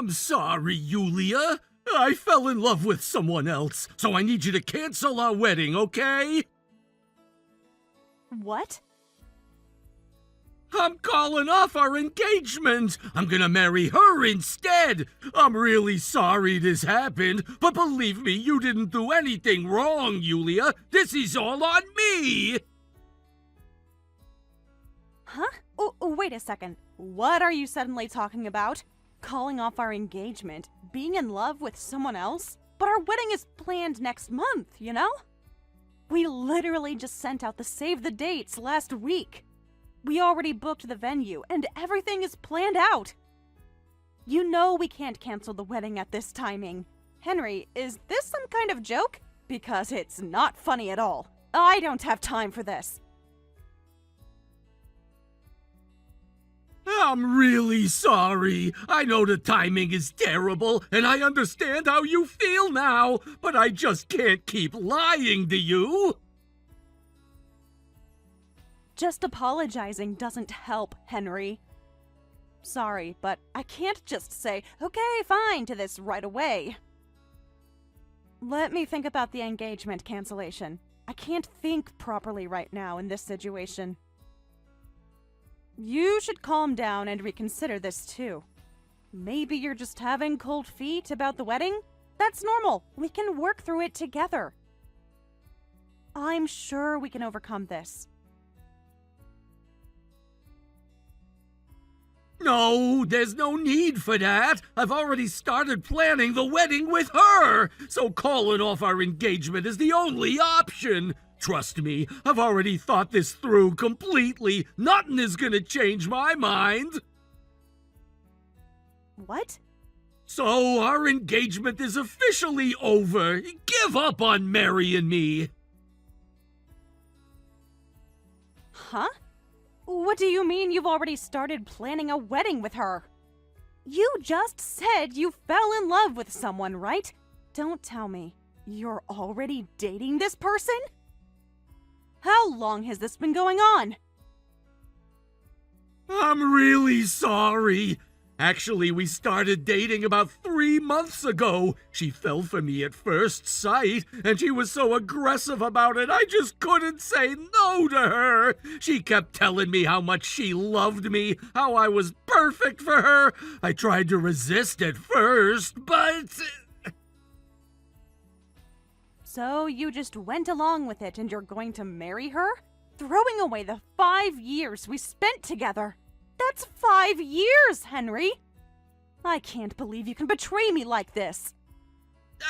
I'm sorry, Yulia. I fell in love with someone else, so I need you to cancel our wedding, okay? What? I'm calling off our engagement. I'm gonna marry her instead. I'm really sorry this happened, but believe me, you didn't do anything wrong, Yulia. This is all on me. Huh? Oh, wait a second. What are you suddenly talking about? Calling off our engagement? Being in love with someone else? But our wedding is planned next month, you know? We literally just sent out the save the dates last week. We already booked the venue, and everything is planned out. You know we can't cancel the wedding at this timing. Henry, is this some kind of joke? Because it's not funny at all. I don't have time for this. I'm really sorry. I know the timing is terrible, and I understand how you feel now, but I just can't keep lying to you. Just apologizing doesn't help, Henry. Sorry, but I can't just say, okay, fine, to this right away. Let me think about the engagement cancellation. I can't think properly right now in this situation. You should calm down and reconsider this too. Maybe you're just having cold feet about the wedding? That's normal. We can work through it together. I'm sure we can overcome this. No, there's no need for that. I've already started planning the wedding with her, so calling off our engagement is the only option. Trust me, I've already thought this through completely. Nothing is gonna change my mind. What? So, our engagement is officially over. Give up on marrying me. Huh? What do you mean you've already started planning a wedding with her? You just said you fell in love with someone, right? Don't tell me you're already dating this person? How long has this been going on? I'm really sorry. Actually, we started dating about 3 months ago. She fell for me at first sight, and she was so aggressive about it, I just couldn't say no to her. She kept telling me how much she loved me, how I was perfect for her. I tried to resist at first, but... So you just went along with it and you're going to marry her? Throwing away the 5 years we spent together. That's 5 years, Henry! I can't believe you can betray me like this.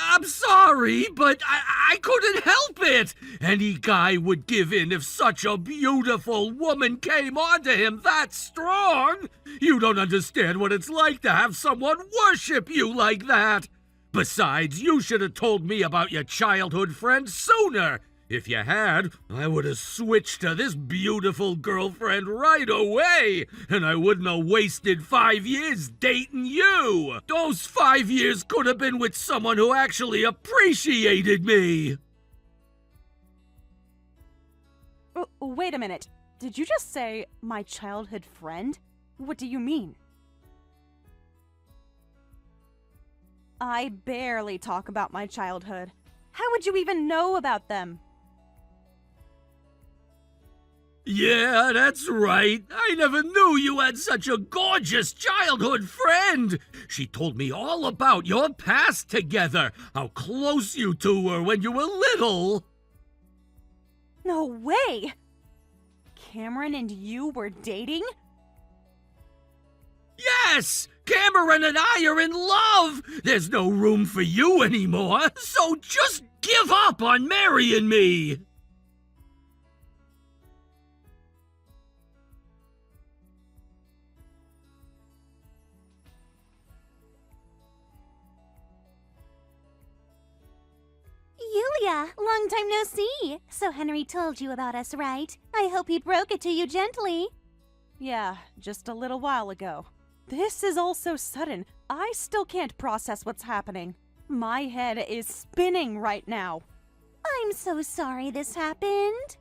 I'm sorry, but I couldn't help it. Any guy would give in if such a beautiful woman came onto him that strong. You don't understand what it's like to have someone worship you like that. Besides, you should have told me about your childhood friend sooner. If you had, I would have switched to this beautiful girlfriend right away, and I wouldn't have wasted 5 years dating you. Those 5 years could have been with someone who actually appreciated me. Wait a minute. Did you just say my childhood friend? What do you mean? I barely talk about my childhood. How would you even know about them? Yeah, that's right. I never knew you had such a gorgeous childhood friend. She told me all about your past together, how close you two were when you were little. No way! Cameron and you were dating? Yes! Cameron and I are in love! There's no room for you anymore, so just give up on marrying me! Yulia, long time no see. So Henry told you about us, right? I hope he broke it to you gently. Yeah, just a little while ago. This is all so sudden. I still can't process what's happening. My head is spinning right now. I'm so sorry this happened.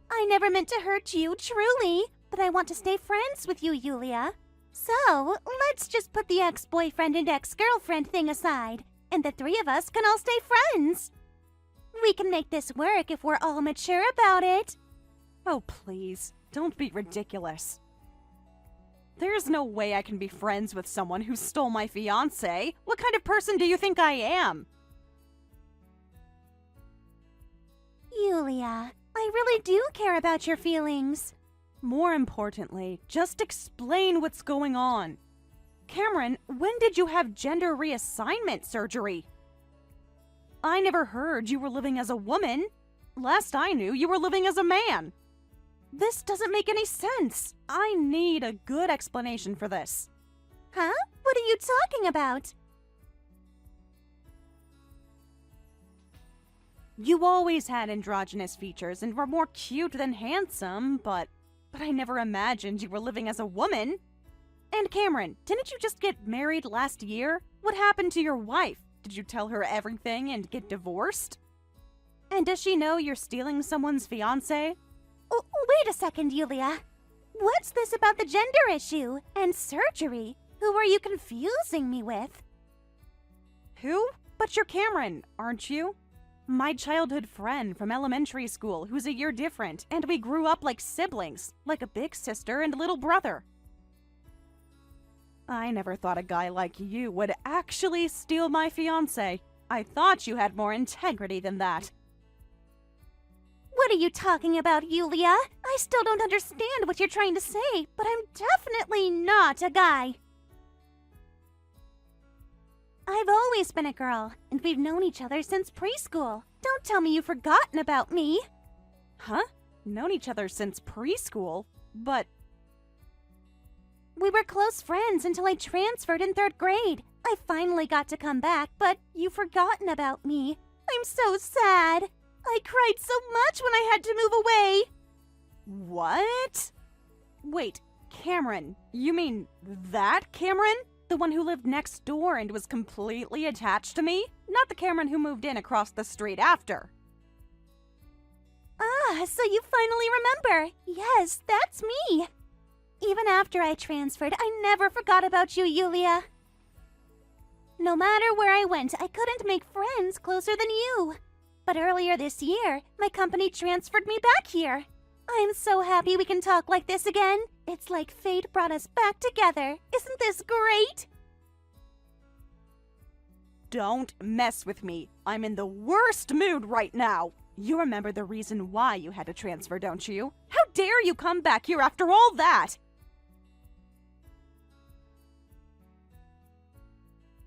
I never meant to hurt you, truly. But I want to stay friends with you, Yulia. So, let's just put the ex-boyfriend and ex-girlfriend thing aside, and the three of us can all stay friends. We can make this work if we're all mature about it. Oh, please, don't be ridiculous. There's no way I can be friends with someone who stole my fiancé. What kind of person do you think I am? Yulia, I really do care about your feelings. More importantly, just explain what's going on. Cameron, when did you have gender reassignment surgery? I never heard you were living as a woman. Last I knew, you were living as a man. This doesn't make any sense. I need a good explanation for this. Huh? What are you talking about? You always had androgynous features and were more cute than handsome, but I never imagined you were living as a woman. And Cameron, didn't you just get married last year? What happened to your wife? Did you tell her everything and get divorced? And does she know you're stealing someone's fiancé? Oh, wait a second, Yulia. What's this about the gender issue and surgery? Who are you confusing me with? Who? But you're Cameron, aren't you? My childhood friend from elementary school who's a year different, and we grew up like siblings, like a big sister and little brother. I never thought a guy like you would actually steal my fiancé. I thought you had more integrity than that. What are you talking about, Yulia? I still don't understand what you're trying to say, but I'm definitely not a guy. I've always been a girl, and we've known each other since preschool. Don't tell me you've forgotten about me. Huh? Known each other since preschool? But we were close friends until I transferred in 3rd grade. I finally got to come back, but you've forgotten about me. I'm so sad. I cried so much when I had to move away. What? Wait, Cameron, you mean that Cameron? The one who lived next door and was completely attached to me? Not the Cameron who moved in across the street after. Ah, so you finally remember. Yes, that's me. Even after I transferred, I never forgot about you, Yulia. No matter where I went, I couldn't make friends closer than you. But earlier this year, my company transferred me back here. I'm so happy we can talk like this again. It's like fate brought us back together. Isn't this great? Don't mess with me. I'm in the worst mood right now. You remember the reason why you had to transfer, don't you? How dare you come back here after all that?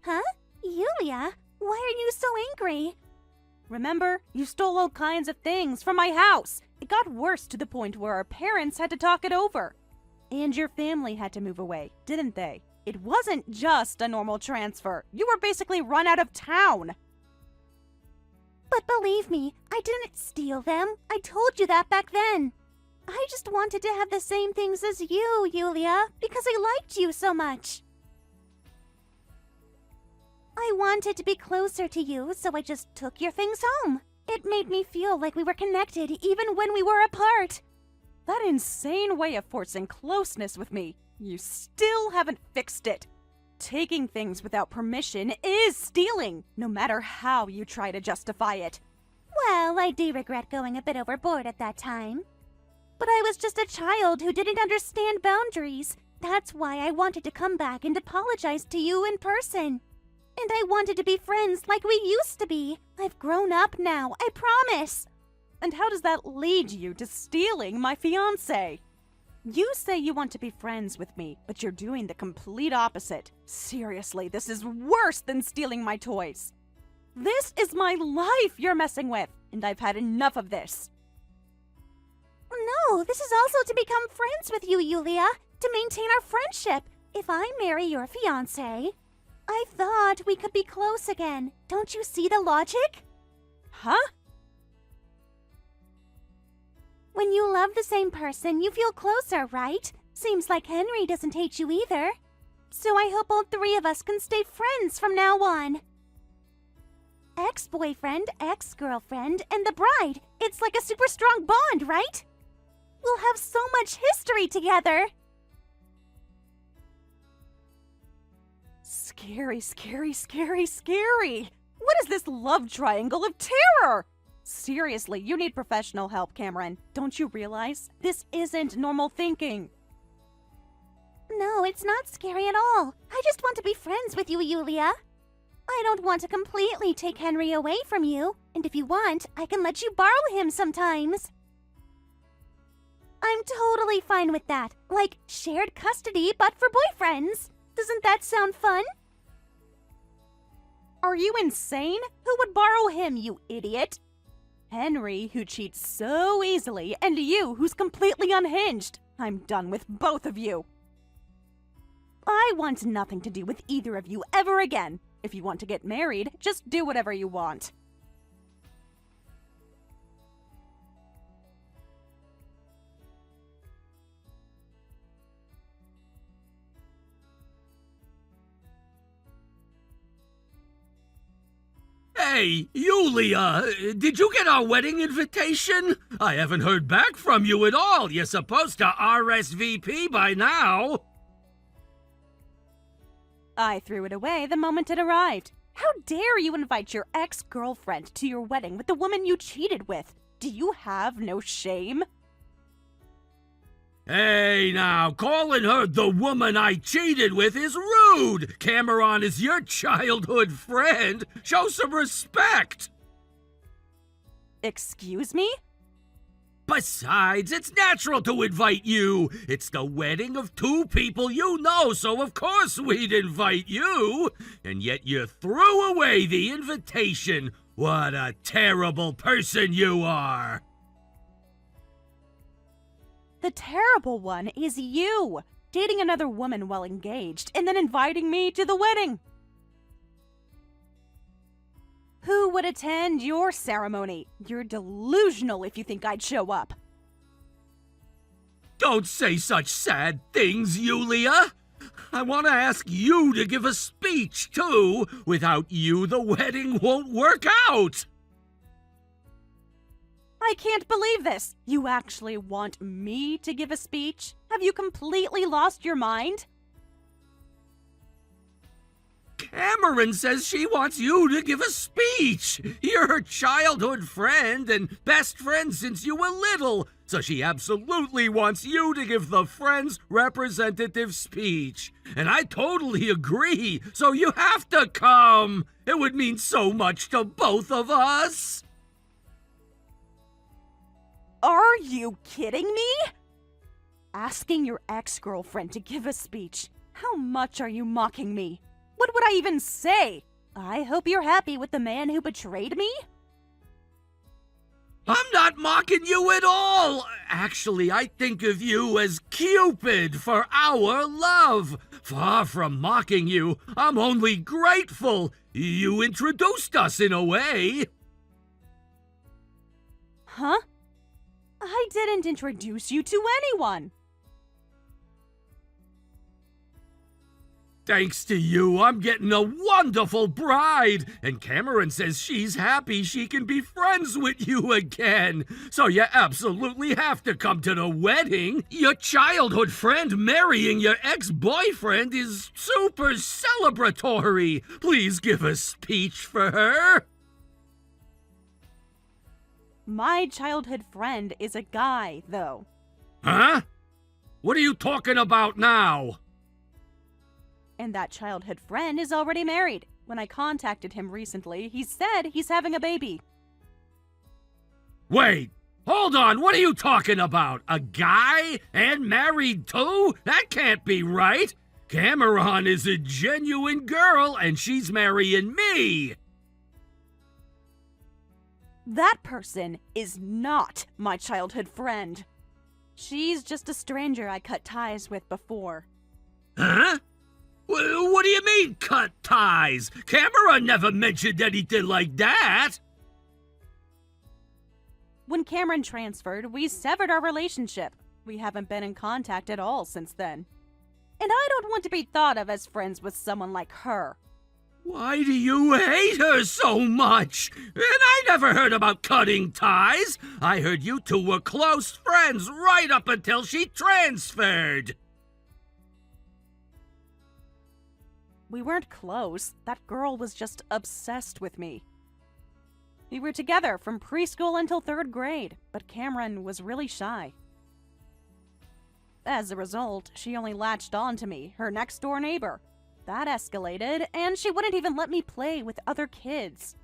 Huh? Yulia, why are you so angry? Remember, you stole all kinds of things from my house. It got worse to the point where our parents had to talk it over. And your family had to move away, didn't they? It wasn't just a normal transfer. You were basically run out of town. But believe me, I didn't steal them. I told you that back then. I just wanted to have the same things as you, Yulia, because I liked you so much. I wanted to be closer to you, so I just took your things home. It made me feel like we were connected even when we were apart. That insane way of forcing closeness with me, you still haven't fixed it. Taking things without permission is stealing, no matter how you try to justify it. Well, I do regret going a bit overboard at that time. But I was just a child who didn't understand boundaries. That's why I wanted to come back and apologize to you in person. And I wanted to be friends like we used to be. I've grown up now, I promise. And how does that lead you to stealing my fiancé? You say you want to be friends with me, but you're doing the complete opposite. Seriously, this is worse than stealing my toys. This is my life you're messing with, and I've had enough of this. No, this is also to become friends with you, Yulia, to maintain our friendship. If I marry your fiancé, I thought we could be close again. Don't you see the logic? Huh? When you love the same person, you feel closer, right? Seems like Henry doesn't hate you either. So I hope all three of us can stay friends from now on. Ex-boyfriend, ex-girlfriend, and the bride. It's like a super strong bond, right? We'll have so much history together. Scary, scary, scary, scary. What is this love triangle of terror? Seriously, you need professional help, Cameron. Don't you realize? This isn't normal thinking. No, it's not scary at all. I just want to be friends with you, Yulia. I don't want to completely take Henry away from you, and if you want, I can let you borrow him sometimes. I'm totally fine with that. Like shared custody, but for boyfriends. Doesn't that sound fun? Are you insane? Who would borrow him, you idiot? Henry, who cheats so easily, and you, who's completely unhinged. I'm done with both of you. I want nothing to do with either of you ever again. If you want to get married, just do whatever you want. Hey, Yulia, did you get our wedding invitation? I haven't heard back from you at all. You're supposed to RSVP by now. I threw it away the moment it arrived. How dare you invite your ex-girlfriend to your wedding with the woman you cheated with? Do you have no shame? Hey now, calling her the woman I cheated with is rude! Cameron is your childhood friend! Show some respect! Excuse me? Besides, it's natural to invite you! It's the wedding of two people you know, so of course we'd invite you! And yet you threw away the invitation! What a terrible person you are! The terrible one is you, dating another woman while engaged and then inviting me to the wedding. Who would attend your ceremony? You're delusional if you think I'd show up. Don't say such sad things, Yulia! I want to ask you to give a speech, too. Without you, the wedding won't work out! I can't believe this! You actually want me to give a speech? Have you completely lost your mind? Cameron says she wants you to give a speech! You're her childhood friend and best friend since you were little, so she absolutely wants you to give the friend's representative speech. And I totally agree, so you have to come! It would mean so much to both of us! Are you kidding me? Asking your ex-girlfriend to give a speech. How much are you mocking me? What would I even say? I hope you're happy with the man who betrayed me? I'm not mocking you at all! Actually, I think of you as Cupid for our love. Far from mocking you, I'm only grateful. You introduced us in a way. Huh? I didn't introduce you to anyone. Thanks to you, I'm getting a wonderful bride, and Cameron says she's happy she can be friends with you again. So you absolutely have to come to the wedding. Your childhood friend marrying your ex-boyfriend is super celebratory. Please give a speech for her. My childhood friend is a guy, though. Huh? What are you talking about now? And that childhood friend is already married. When I contacted him recently, he said he's having a baby. Wait, hold on, what are you talking about? A guy and married too? That can't be right. Cameron is a genuine girl and she's marrying me. That person is not my childhood friend. She's just a stranger I cut ties with before. Huh? What do you mean, cut ties? Cameron never mentioned anything like that. When Cameron transferred, we severed our relationship. We haven't been in contact at all since then. And I don't want to be thought of as friends with someone like her. Why do you hate her so much? And I never heard about cutting ties. I heard you two were close friends right up until she transferred. We weren't close. That girl was just obsessed with me. We were together from preschool until 3rd grade, but Cameron was really shy. As a result, she only latched on to me, her next-door neighbor. That escalated, and she wouldn't even let me play with other kids.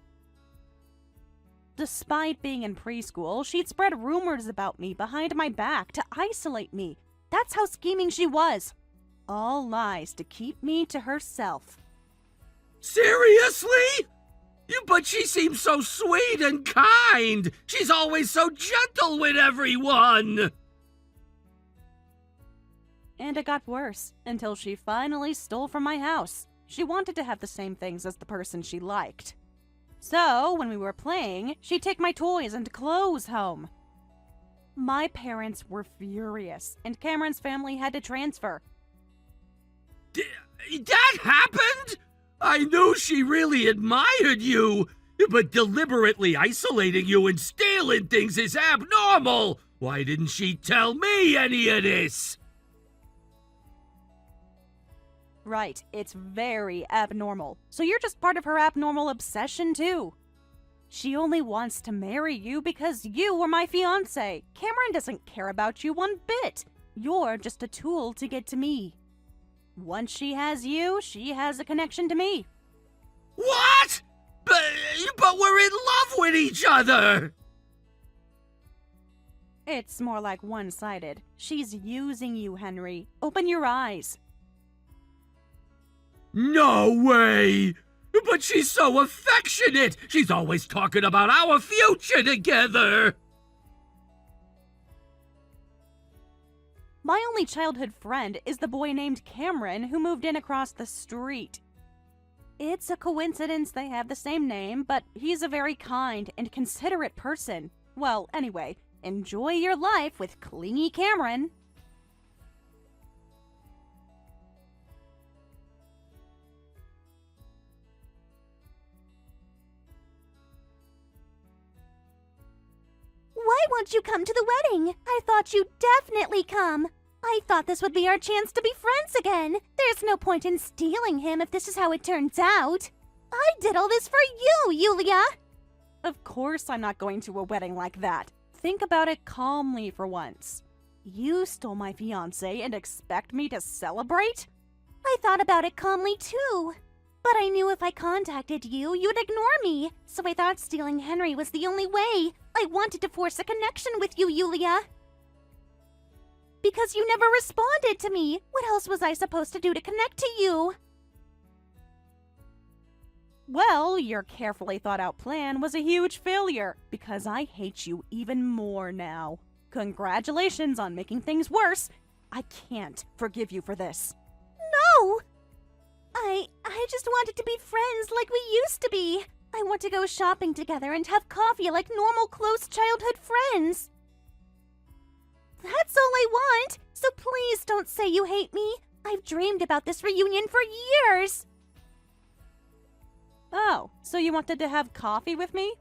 Despite being in preschool, she'd spread rumors about me behind my back to isolate me. That's how scheming she was. All lies to keep me to herself. Seriously? But she seems so sweet and kind. She's always so gentle with everyone. And it got worse, until she finally stole from my house. She wanted to have the same things as the person she liked. So, when we were playing, she'd take my toys and clothes home. My parents were furious, and Cameron's family had to transfer. That happened? I knew she really admired you, but deliberately isolating you and stealing things is abnormal. Why didn't she tell me any of this? Right, it's very abnormal. So you're just part of her abnormal obsession, too. She only wants to marry you because you were my fiancé. Cameron doesn't care about you one bit. You're just a tool to get to me. Once she has you, she has a connection to me. What? But we're in love with each other! It's more like one-sided. She's using you, Henry. Open your eyes. No way! But she's so affectionate! She's always talking about our future together! My only childhood friend is the boy named Cameron who moved in across the street. It's a coincidence they have the same name, but he's a very kind and considerate person. Well, anyway, enjoy your life with clingy Cameron. Why won't you come to the wedding? I thought you'd definitely come. I thought this would be our chance to be friends again. There's no point in stealing him if this is how it turns out. I did all this for you, Yulia! Of course I'm not going to a wedding like that. Think about it calmly for once. You stole my fiancé and expect me to celebrate? I thought about it calmly too. But I knew if I contacted you, you'd ignore me. So I thought stealing Henry was the only way. I wanted to force a connection with you, Yulia. Because you never responded to me. What else was I supposed to do to connect to you? Well, your carefully thought out plan was a huge failure, because I hate you even more now. Congratulations on making things worse. I can't forgive you for this. No! I just wanted to be friends like we used to be. I want to go shopping together and have coffee like normal close childhood friends. That's all I want, so please don't say you hate me. I've dreamed about this reunion for years. Oh, so you wanted to have coffee with me?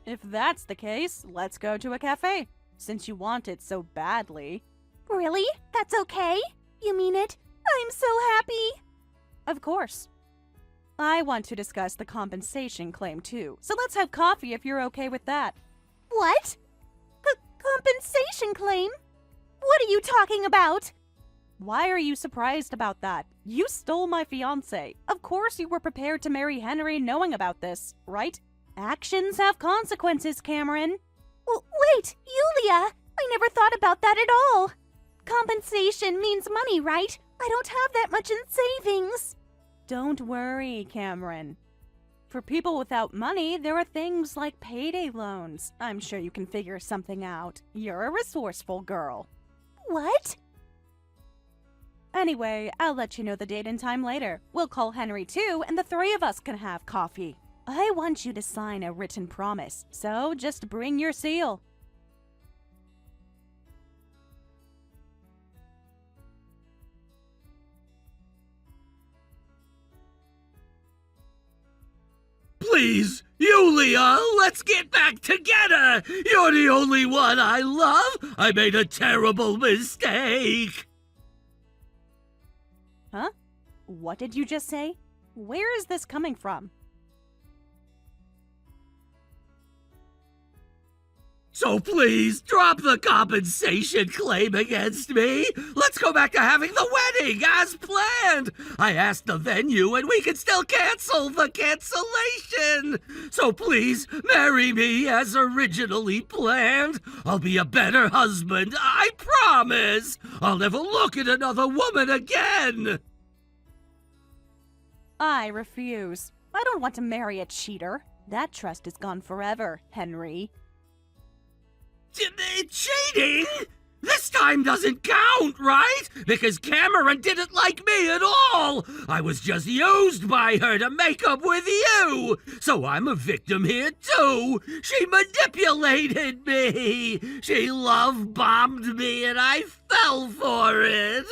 If that's the case, let's go to a cafe, since you want it so badly. Really? That's okay? You mean it? I'm so happy. Of course. I want to discuss the compensation claim too, so let's have coffee if you're okay with that. What? Compensation claim? What are you talking about? Why are you surprised about that? You stole my fiancé. Of course you were prepared to marry Henry knowing about this, right? Actions have consequences, Cameron. Wait, Yulia! I never thought about that at all. Compensation means money, right? I don't have that much in savings. Don't worry, Cameron. For people without money, there are things like payday loans. I'm sure you can figure something out. You're a resourceful girl. What? Anyway, I'll let you know the date and time later. We'll call Henry too, and the three of us can have coffee. I want you to sign a written promise, so just bring your seal. Please, Yulia, let's get back together! You're the only one I love! I made a terrible mistake! Huh? What did you just say? Where is this coming from? So please, drop the compensation claim against me. Let's go back to having the wedding as planned. I asked the venue and we can still cancel the cancellation. So please, marry me as originally planned. I'll be a better husband, I promise. I'll never look at another woman again. I refuse. I don't want to marry a cheater. That trust is gone forever, Henry. Cheating? This time doesn't count, right? Because Cameron didn't like me at all. I was just used by her to make up with you. So I'm a victim here too. She manipulated me. She love-bombed me and I fell for it.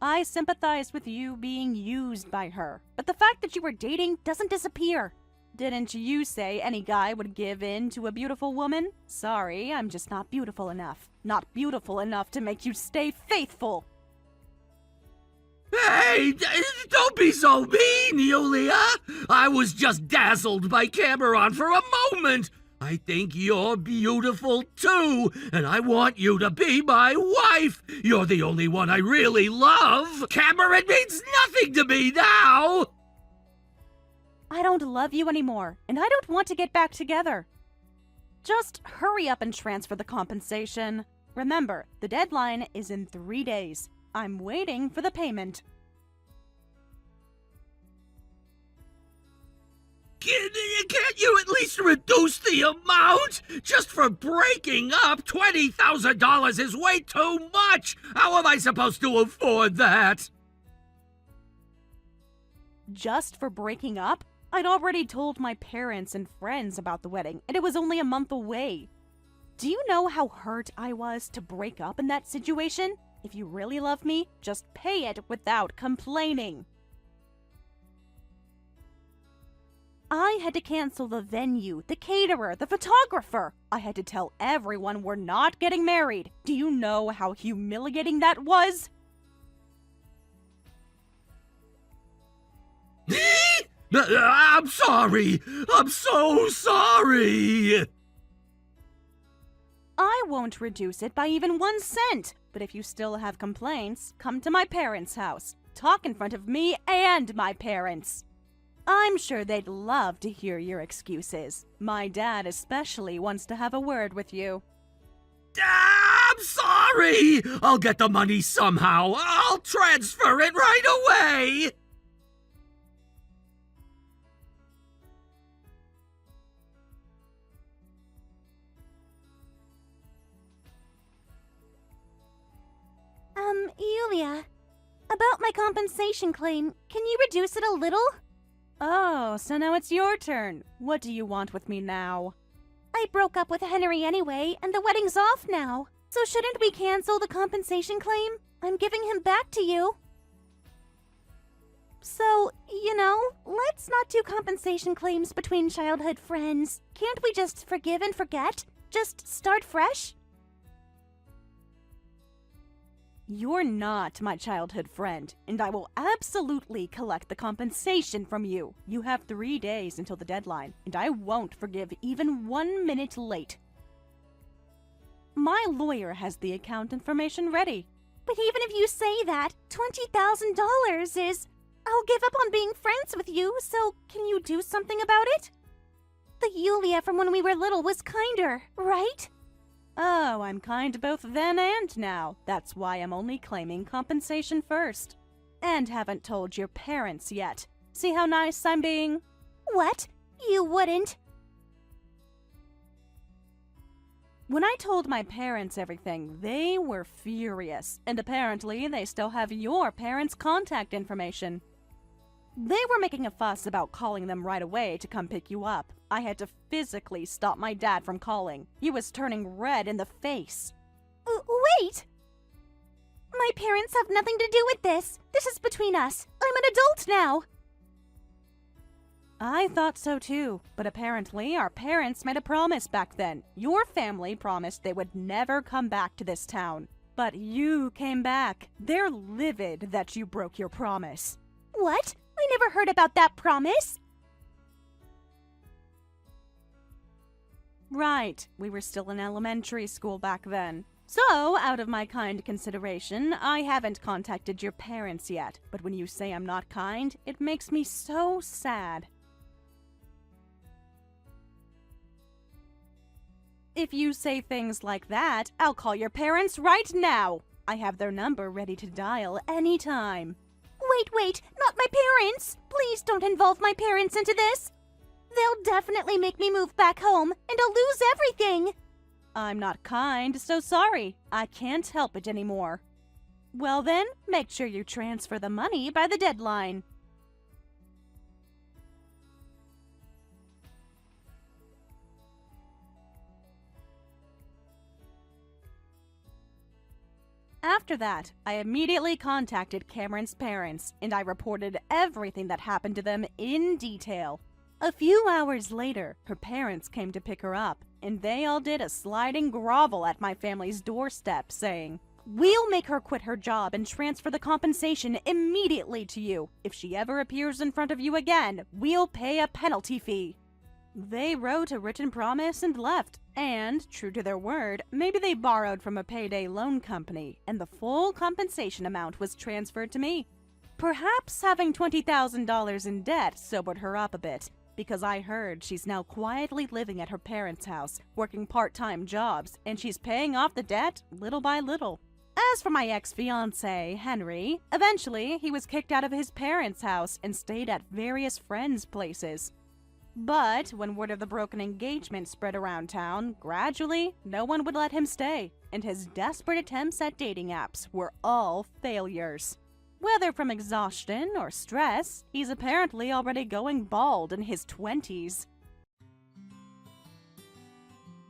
I sympathize with you being used by her, but the fact that you were dating doesn't disappear. Didn't you say any guy would give in to a beautiful woman? Sorry, I'm just not beautiful enough. Not beautiful enough to make you stay faithful. Hey, don't be so mean, Yulia. I was just dazzled by Cameron for a moment. I think you're beautiful too, and I want you to be my wife. You're the only one I really love. Cameron means nothing to me now. I don't love you anymore, and I don't want to get back together. Just hurry up and transfer the compensation. Remember, the deadline is in 3 days. I'm waiting for the payment. Can't you at least reduce the amount? Just for breaking up, $20,000 is way too much. How am I supposed to afford that? Just for breaking up? I'd already told my parents and friends about the wedding, and it was only a month away. Do you know how hurt I was to break up in that situation? If you really love me, just pay it without complaining. I had to cancel the venue, the caterer, the photographer. I had to tell everyone we're not getting married. Do you know how humiliating that was? I'm sorry. I'm so sorry. I won't reduce it by even 1 cent. But if you still have complaints, come to my parents' house. Talk in front of me and my parents. I'm sure they'd love to hear your excuses. My dad especially wants to have a word with you. I'm sorry. I'll get the money somehow. I'll transfer it right away. Yulia, about my compensation claim, can you reduce it a little? Oh, so now it's your turn. What do you want with me now? I broke up with Henry anyway, and the wedding's off now. So shouldn't we cancel the compensation claim? I'm giving him back to you. So, let's not do compensation claims between childhood friends. Can't we just forgive and forget? Just start fresh? You're not my childhood friend, and I will absolutely collect the compensation from you. You have 3 days until the deadline, and I won't forgive even 1 minute late. My lawyer has the account information ready. But even if you say that, $20,000 is... I'll give up on being friends with you, so can you do something about it? The Yulia from when we were little was kinder, right? Oh, I'm kind both then and now. That's why I'm only claiming compensation first. And haven't told your parents yet. See how nice I'm being? What? You wouldn't? When I told my parents everything, they were furious. And apparently, they still have your parents' contact information. They were making a fuss about calling them right away to come pick you up. I had to physically stop my dad from calling. He was turning red in the face. Wait! My parents have nothing to do with this. This is between us. I'm an adult now. I thought so too, but apparently our parents made a promise back then. Your family promised they would never come back to this town. But you came back. They're livid that you broke your promise. What? I never heard about that promise. Right, we were still in elementary school back then. So, out of my kind consideration, I haven't contacted your parents yet. But when you say I'm not kind, it makes me so sad. If you say things like that, I'll call your parents right now. I have their number ready to dial anytime. Wait, not my parents! Please don't involve my parents into this! They'll definitely make me move back home, and I'll lose everything! I'm not kind, so sorry. I can't help it anymore. Well then, make sure you transfer the money by the deadline. After that, I immediately contacted Cameron's parents, and I reported everything that happened to them in detail. A few hours later, her parents came to pick her up, and they all did a sliding grovel at my family's doorstep, saying, "We'll make her quit her job and transfer the compensation immediately to you. If she ever appears in front of you again, we'll pay a penalty fee." They wrote a written promise and left, and, true to their word, maybe they borrowed from a payday loan company, and the full compensation amount was transferred to me. Perhaps having $20,000 in debt sobered her up a bit, because I heard she's now quietly living at her parents' house, working part-time jobs, and she's paying off the debt little by little. As for my ex-fiancé, Henry, eventually he was kicked out of his parents' house and stayed at various friends' places. But when word of the broken engagement spread around town, gradually, no one would let him stay, and his desperate attempts at dating apps were all failures. Whether from exhaustion or stress, he's apparently already going bald in his 20s.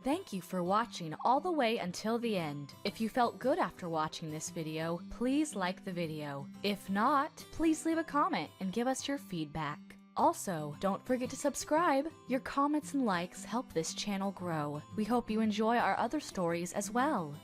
Thank you for watching all the way until the end. If you felt good after watching this video, please like the video. If not, please leave a comment and give us your feedback. Also, don't forget to subscribe. Your comments and likes help this channel grow. We hope you enjoy our other stories as well.